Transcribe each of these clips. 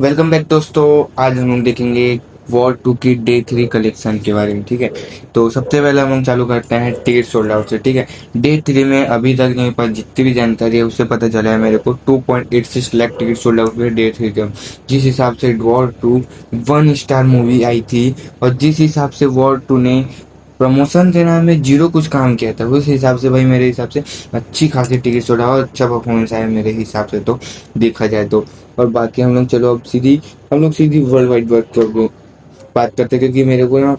Welcome back दोस्तों। आज हम लोग देखेंगे वॉर 2 की डे 3 कलेक्शन के बारे में। ठीक है, तो सबसे पहले हम लोग चालू करते हैं टिकट सोल्ड आउट से। ठीक है, डे 3 में अभी तक मेरे पास जितनी भी जानकारी है उससे पता चला है मेरे को 2.86 लाख टिकट सोल्ड आउट हुए डे 3 के। जिस हिसाब से वॉर 2 1 स्टार मूवी आई थी और जिस हिसाब से वॉर 2 ने प्रमोशन के नाम में जीरो कुछ काम किया था, उस हिसाब से भाई मेरे हिसाब से अच्छी खासी टिकट सोल्ड आउट, अच्छा परफॉर्मेंस आया मेरे हिसाब से तो, देखा जाए तो। और बाकी हम लोग सीधी वर्ल्ड वाइड बात करते हैं, क्योंकि मेरे को ना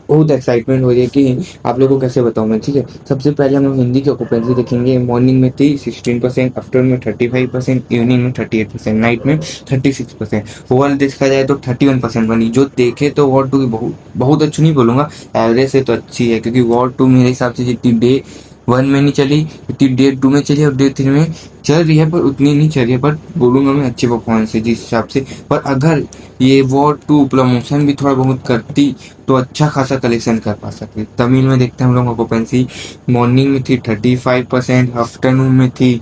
बहुत एक्साइटमेंट हो रही है कि आप लोगों को कैसे बताऊं मैं। ठीक है, सबसे पहले हम लोग हिंदी की ऑक्यूपेंसी देखेंगे। मॉर्निंग में थी 16%, आफ्टरनून में 35%, इवनिंग में 38%, नाइट में 36%। ओवरऑल देखा जाए तो 31% बनी, जो देखे तो वॉर 2 की बहुत बहुत अच्छी नहीं बोलूंगा, एवरेज से तो अच्छी है। क्योंकि वॉर 2 मेरे हिसाब से जितनी डे 1 में नहीं चली उतनी डे 2 में चली, और डे 3 में चल रही है पर उतनी नहीं चल रही है, पर बोलूंगा मैं अच्छी परफॉर्मेंस है जिस हिसाब से। पर अगर ये वॉर 2 प्रमोशन भी थोड़ा बहुत करती तो अच्छा खासा कलेक्शन कर पा सकते। तमिल में देखते हैं हम लोग ऑक्यूपेंसी। मॉर्निंग में थी 35%, आफ्टरनून में थी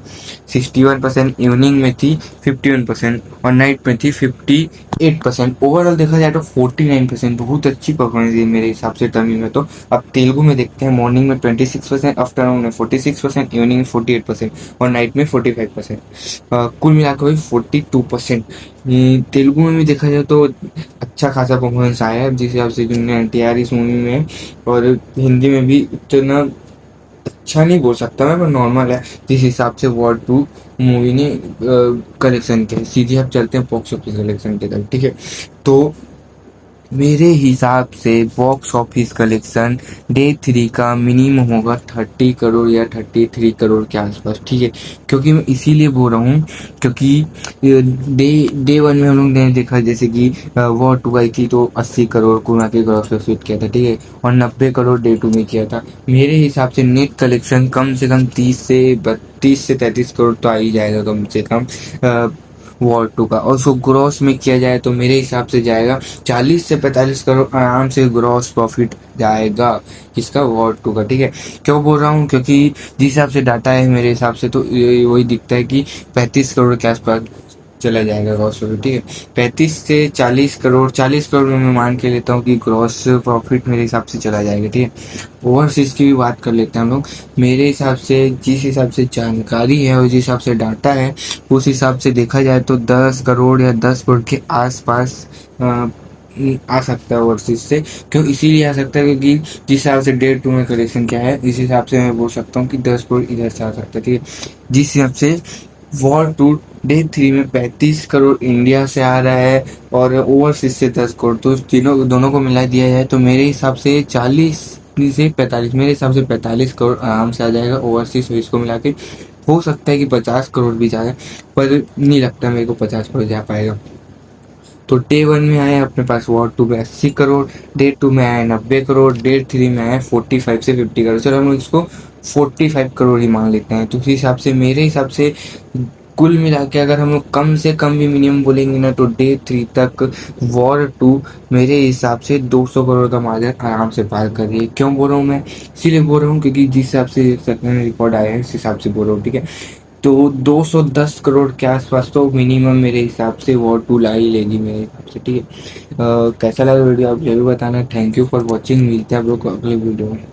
61%, इवनिंग में थी 51% और नाइट में थी 58%। ओवरऑल देखा जाए तो 49%, बहुत अच्छी परफॉर्मेंस है मेरे हिसाब से तमिल में तो। अब तेलुगु में देखते हैं। मॉर्निंग में 26%, आफ्टरनून में 46%, इवनिंग में 48% और नाइट में 45%। कुल मिलाकर वही 42%। तेलुगु में भी देखा जाए तो अच्छा खासा परफॉर्मेंस आया है जिस हिसाब से जिन्होंने एनटीआर इस मूवी में। और हिंदी में भी इतना अच्छा नहीं बोल सकता मैं, पर नॉर्मल है जिस हिसाब से वॉर 2 मूवी ने कलेक्शन के। सीधे अब चलते हैं बॉक्स ऑफिस कलेक्शन के तरफ। ठीक है, तो मेरे हिसाब से बॉक्स ऑफिस कलेक्शन डे 3 का मिनिमम होगा 30 करोड़ या 33 करोड़ के आसपास। ठीक है, क्योंकि मैं इसीलिए बोल रहा हूँ क्योंकि डे 1 में हम लोग ने देखा जैसे कि वॉर 2 आई थी तो 80 करोड़ को ना के ग्रॉस प्रॉफिट किया था। ठीक है, और 90 करोड़ डे 2 में किया था। मेरे हिसाब से नेट कलेक्शन कम से कम 30 से 33 करोड़ तो आ ही जाएगा कम से कम वॉर 2 का। और उसको ग्रॉस में किया जाए तो मेरे हिसाब से जाएगा 40 से 45 करोड़ आराम से ग्रॉस प्रॉफिट जाएगा इसका वॉर 2 का। ठीक है, क्यों बोल रहा हूँ क्योंकि जिस हिसाब से डाटा है मेरे हिसाब से तो वही दिखता है कि 35 करोड़ के आसपास चला जाएगा ग्रॉस प्रॉफिट। ठीक है, 35 से 40 करोड़, 40 करोड़ में मैं मान के लेता हूँ कि ग्रॉस प्रॉफिट मेरे हिसाब से चला जाएगा। ठीक है, ओवरसीज की भी बात कर लेते हैं हम लोग। मेरे हिसाब से जिस हिसाब से जानकारी है और जिस हिसाब से डाटा है उस हिसाब से देखा जाए तो 10 करोड़ या 10 करोड़ के आसपास आ सकता है ओवरसीज से। क्यों इसीलिए आ सकता है क्योंकि जिस हिसाब से डे 2 में कलेक्शन क्या है इस हिसाब से मैं बोल सकता हूँ कि 10 करोड़ इधर से आ सकता है। ठीक है, जिस हिसाब से वॉर 2 डे 3 में 35 करोड़ इंडिया से आ रहा है और ओवरसीज से 10 करोड़, तो तीनों दोनों को मिला दिया जाए तो मेरे हिसाब से 40 से 45, मेरे हिसाब से 45 करोड़ आराम से आ जाएगा ओवरसीज और इसको मिला के। हो सकता है कि 50 करोड़ भी जाए, पर नहीं लगता मेरे को 50 करोड़ जा पाएगा। तो डे 1 में आया अपने पास वॉर 2 में 80 करोड़, डे 2 में आया 90 करोड़, डे 3 में आया 45 से 50 करोड़। चलो हम इसको 45 करोड़ ही मान लेते हैं। तो उस हिसाब से मेरे हिसाब से कुल मिला के अगर हम लोग कम से कम भी मिनिमम बोलेंगे ना तो डे 3 तक वॉर 2 मेरे हिसाब से 200 करोड़ का मार्जिन आराम से पार कर रही है। क्यों बोल रहा हूँ मैं, इसीलिए बोल रहा हूँ क्योंकि जिस हिसाब से सेकंड रिकॉर्ड आया है इस हिसाब से बोल रहा हूँ। ठीक है, तो 210 करोड़ के आसपास तो मिनिमम मेरे हिसाब से वॉर 2 ला ही लेगी मेरे हिसाब से। ठीक है, कैसा लगा वीडियो आप जरूर बताना। थैंक यू फॉर वॉचिंग, मिलते हैं आप लोग को अगले वीडियो में।